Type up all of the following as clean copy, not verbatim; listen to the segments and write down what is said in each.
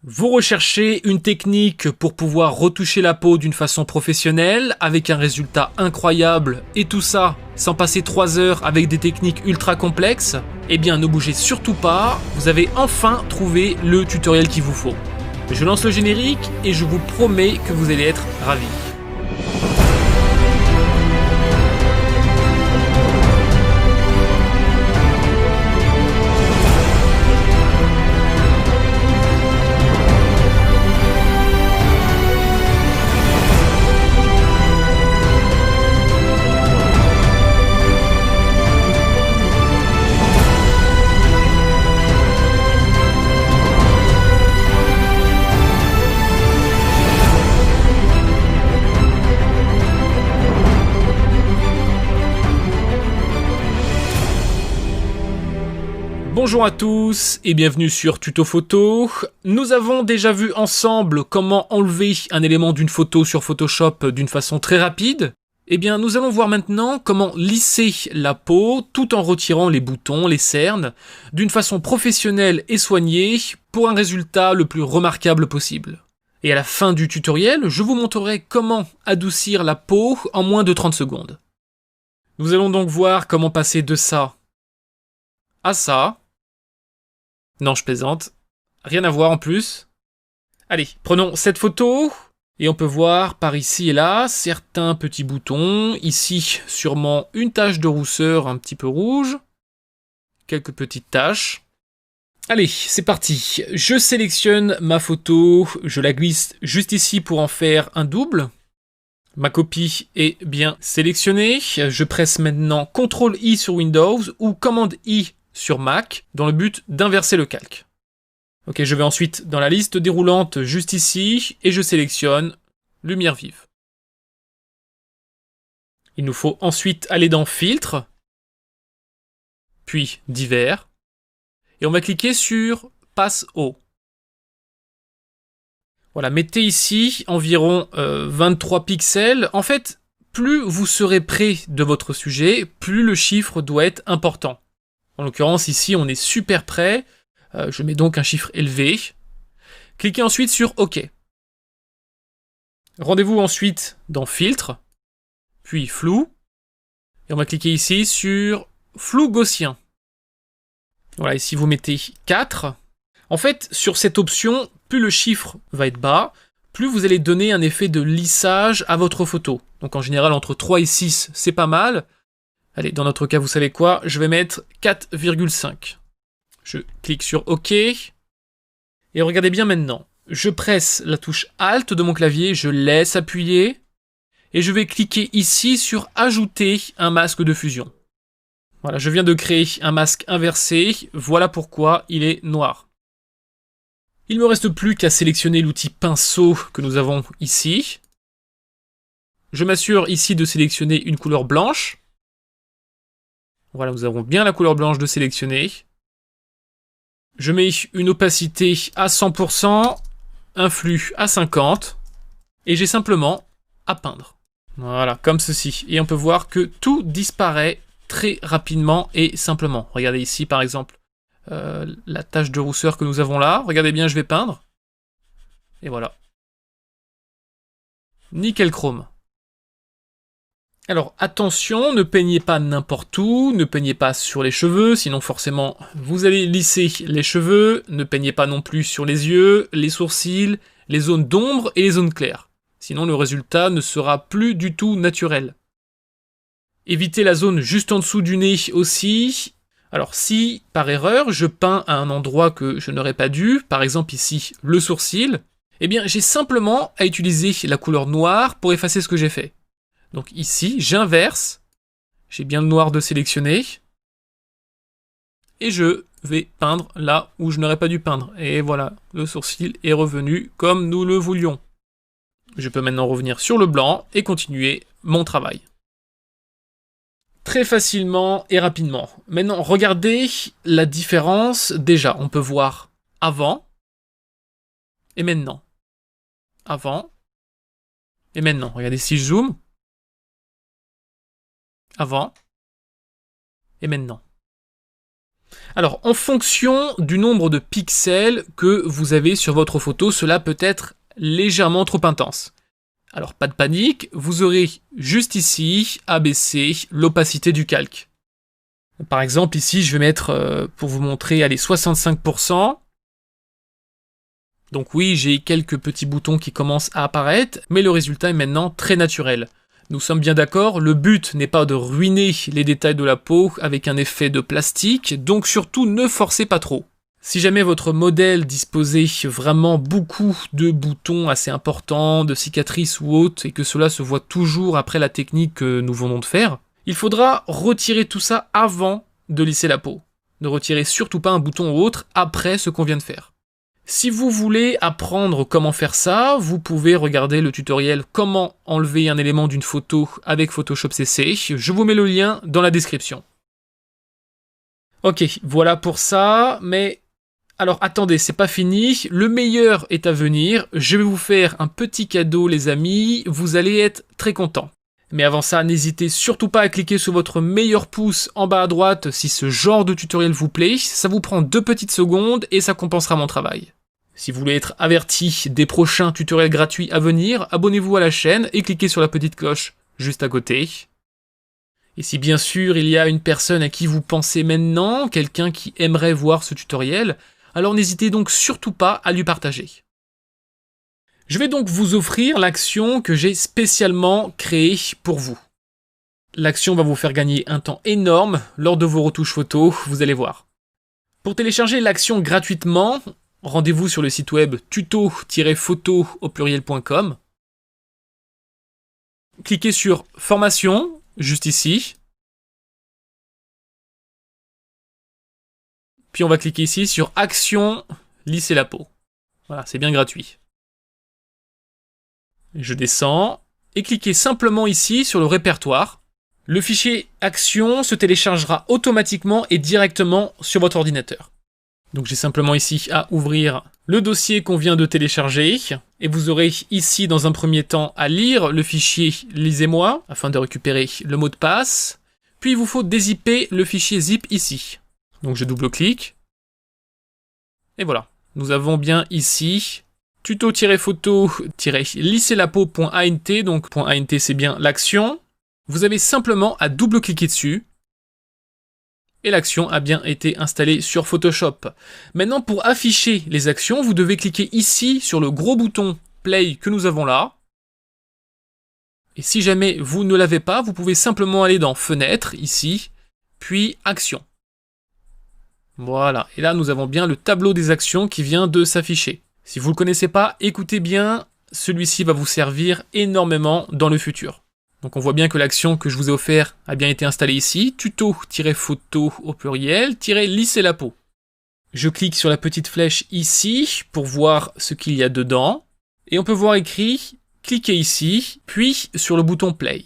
Vous recherchez une technique pour pouvoir retoucher la peau d'une façon professionnelle, avec un résultat incroyable, et tout ça sans passer 3 heures avec des techniques ultra complexes? Eh bien ne bougez surtout pas, vous avez enfin trouvé le tutoriel qu'il vous faut. Je lance le générique et je vous promets que vous allez être ravis. Bonjour à tous et bienvenue sur Tuto Photo. Nous avons déjà vu ensemble comment enlever un élément d'une photo sur Photoshop d'une façon très rapide. Eh bien, nous allons voir maintenant comment lisser la peau tout en retirant les boutons, les cernes, d'une façon professionnelle et soignée pour un résultat le plus remarquable possible. Et à la fin du tutoriel, je vous montrerai comment adoucir la peau en moins de 30 secondes. Nous allons donc voir comment passer de ça à ça. Non, je plaisante. Rien à voir en plus. Allez, prenons cette photo. Et on peut voir par ici et là certains petits boutons. Ici, sûrement une tache de rousseur un petit peu rouge. Quelques petites taches. Allez, c'est parti. Je sélectionne ma photo. Je la glisse juste ici pour en faire un double. Ma copie est bien sélectionnée. Je presse maintenant CTRL-I sur Windows ou Command-I sur Mac, dans le but d'inverser le calque. Ok, je vais ensuite dans la liste déroulante juste ici, et je sélectionne lumière vive. Il nous faut ensuite aller dans Filtre, puis Divers, et on va cliquer sur Passe haut. Voilà, mettez ici environ 23 pixels. En fait, plus vous serez près de votre sujet, plus le chiffre doit être important. En l'occurrence, ici, on est super près. Je mets donc un chiffre élevé. Cliquez ensuite sur OK. Rendez-vous ensuite dans Filtre, puis Flou. Et on va cliquer ici sur Flou gaussien. Voilà, ici vous mettez 4. En fait, sur cette option, plus le chiffre va être bas, plus vous allez donner un effet de lissage à votre photo. Donc en général, entre 3 et 6, c'est pas mal. Allez, dans notre cas, vous savez quoi? Je vais mettre 4,5. Je clique sur OK. Et regardez bien maintenant. Je presse la touche Alt de mon clavier, je laisse appuyer. Et je vais cliquer ici sur Ajouter un masque de fusion. Voilà, je viens de créer un masque inversé. Voilà pourquoi il est noir. Il ne me reste plus qu'à sélectionner l'outil pinceau que nous avons ici. Je m'assure ici de sélectionner une couleur blanche. Voilà, nous avons bien la couleur blanche de sélectionner. Je mets une opacité à 100%, un flux à 50%, et j'ai simplement à peindre. Voilà, comme ceci. Et on peut voir que tout disparaît très rapidement et simplement. Regardez ici, par exemple, la tache de rousseur que nous avons là. Regardez bien, je vais peindre. Et voilà. Nickel chrome. Alors attention, ne peignez pas n'importe où, ne peignez pas sur les cheveux, sinon forcément vous allez lisser les cheveux, ne peignez pas non plus sur les yeux, les sourcils, les zones d'ombre et les zones claires. Sinon le résultat ne sera plus du tout naturel. Évitez la zone juste en dessous du nez aussi. Alors si, par erreur, je peins à un endroit que je n'aurais pas dû, par exemple ici le sourcil, eh bien j'ai simplement à utiliser la couleur noire pour effacer ce que j'ai fait. Donc ici, j'inverse, j'ai bien le noir de sélectionner, et je vais peindre là où je n'aurais pas dû peindre. Et voilà, le sourcil est revenu comme nous le voulions. Je peux maintenant revenir sur le blanc et continuer mon travail. Très facilement et rapidement. Maintenant, regardez la différence. Déjà, on peut voir avant et maintenant. Avant et maintenant. Regardez si je zoome. Avant et maintenant. Alors, en fonction du nombre de pixels que vous avez sur votre photo, cela peut être légèrement trop intense. Alors, pas de panique, vous aurez juste ici abaissé l'opacité du calque. Par exemple, ici, je vais mettre, pour vous montrer, allez, 65%. Donc oui, j'ai quelques petits boutons qui commencent à apparaître, mais le résultat est maintenant très naturel. Nous sommes bien d'accord, le but n'est pas de ruiner les détails de la peau avec un effet de plastique, donc surtout ne forcez pas trop. Si jamais votre modèle disposait vraiment beaucoup de boutons assez importants, de cicatrices ou autres, et que cela se voit toujours après la technique que nous venons de faire, il faudra retirer tout ça avant de lisser la peau. Ne retirez surtout pas un bouton ou autre après ce qu'on vient de faire. Si vous voulez apprendre comment faire ça, vous pouvez regarder le tutoriel comment enlever un élément d'une photo avec Photoshop CC. Je vous mets le lien dans la description. Ok, voilà pour ça, mais... Alors attendez, c'est pas fini, le meilleur est à venir. Je vais vous faire un petit cadeau les amis, vous allez être très contents. Mais avant ça, n'hésitez surtout pas à cliquer sur votre meilleur pouce en bas à droite si ce genre de tutoriel vous plaît. Ça vous prend 2 petites secondes et ça compensera mon travail. Si vous voulez être averti des prochains tutoriels gratuits à venir, abonnez-vous à la chaîne et cliquez sur la petite cloche juste à côté. Et si bien sûr il y a une personne à qui vous pensez maintenant, quelqu'un qui aimerait voir ce tutoriel, alors n'hésitez donc surtout pas à lui partager. Je vais donc vous offrir l'action que j'ai spécialement créée pour vous. L'action va vous faire gagner un temps énorme lors de vos retouches photos, vous allez voir. Pour télécharger l'action gratuitement, rendez-vous sur le site web tuto-photo.com. Cliquez sur Formation, juste ici. Puis on va cliquer ici sur Action, lisser la peau. Voilà, c'est bien gratuit. Je descends et cliquez simplement ici sur le répertoire. Le fichier Action se téléchargera automatiquement et directement sur votre ordinateur. Donc j'ai simplement ici à ouvrir le dossier qu'on vient de télécharger et vous aurez ici dans un premier temps à lire le fichier lisez-moi afin de récupérer le mot de passe. Puis il vous faut dézipper le fichier zip ici. Donc je double-clique et voilà. Nous avons bien ici tuto-photo-lisserlapeau.int, donc .int c'est bien l'action. Vous avez simplement à double-cliquer dessus. Et l'action a bien été installée sur Photoshop. Maintenant, pour afficher les actions, vous devez cliquer ici sur le gros bouton Play que nous avons là. Et si jamais vous ne l'avez pas, vous pouvez simplement aller dans Fenêtre, ici, puis Actions. Voilà, et là nous avons bien le tableau des actions qui vient de s'afficher. Si vous ne le connaissez pas, écoutez bien, celui-ci va vous servir énormément dans le futur. Donc on voit bien que l'action que je vous ai offert a bien été installée ici, tuto-photo au pluriel, lisser la peau. Je clique sur la petite flèche ici pour voir ce qu'il y a dedans, et on peut voir écrit, cliquez ici, puis sur le bouton play.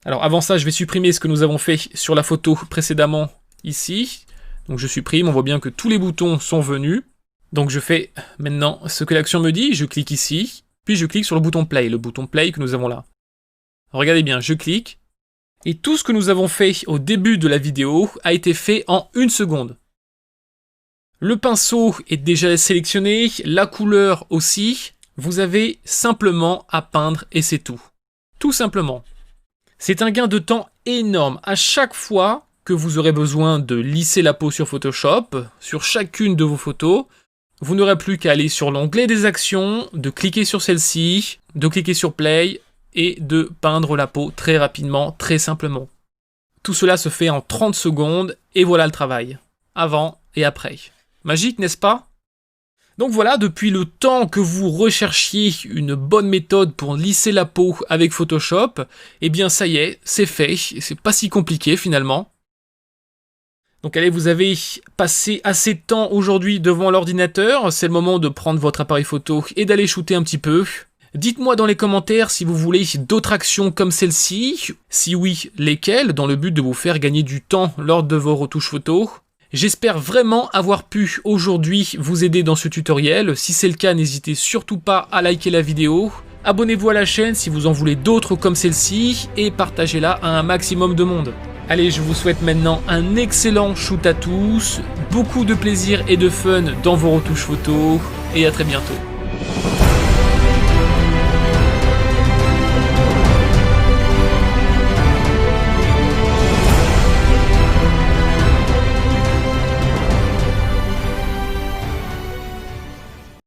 Alors avant ça, je vais supprimer ce que nous avons fait sur la photo précédemment ici. Donc je supprime, on voit bien que tous les boutons sont venus. Donc je fais maintenant ce que l'action me dit, je clique ici, puis je clique sur le bouton play que nous avons là. Regardez bien, je clique, et tout ce que nous avons fait au début de la vidéo a été fait en 1 seconde. Le pinceau est déjà sélectionné, la couleur aussi, vous avez simplement à peindre et c'est tout. Tout simplement. C'est un gain de temps énorme. À chaque fois que vous aurez besoin de lisser la peau sur Photoshop, sur chacune de vos photos, vous n'aurez plus qu'à aller sur l'onglet des actions, de cliquer sur celle-ci, de cliquer sur Play, et de peindre la peau très rapidement, très simplement. Tout cela se fait en 30 secondes, et voilà le travail. Avant et après. Magique, n'est-ce pas? Donc voilà, depuis le temps que vous recherchiez une bonne méthode pour lisser la peau avec Photoshop, eh bien ça y est, c'est fait, c'est pas si compliqué finalement. Donc allez, vous avez passé assez de temps aujourd'hui devant l'ordinateur, c'est le moment de prendre votre appareil photo et d'aller shooter un petit peu. Dites-moi dans les commentaires si vous voulez d'autres actions comme celle-ci, si oui, lesquelles, dans le but de vous faire gagner du temps lors de vos retouches photos. J'espère vraiment avoir pu aujourd'hui vous aider dans ce tutoriel. Si c'est le cas, n'hésitez surtout pas à liker la vidéo. Abonnez-vous à la chaîne si vous en voulez d'autres comme celle-ci et partagez-la à un maximum de monde. Allez, je vous souhaite maintenant un excellent shoot à tous, beaucoup de plaisir et de fun dans vos retouches photos, et à très bientôt.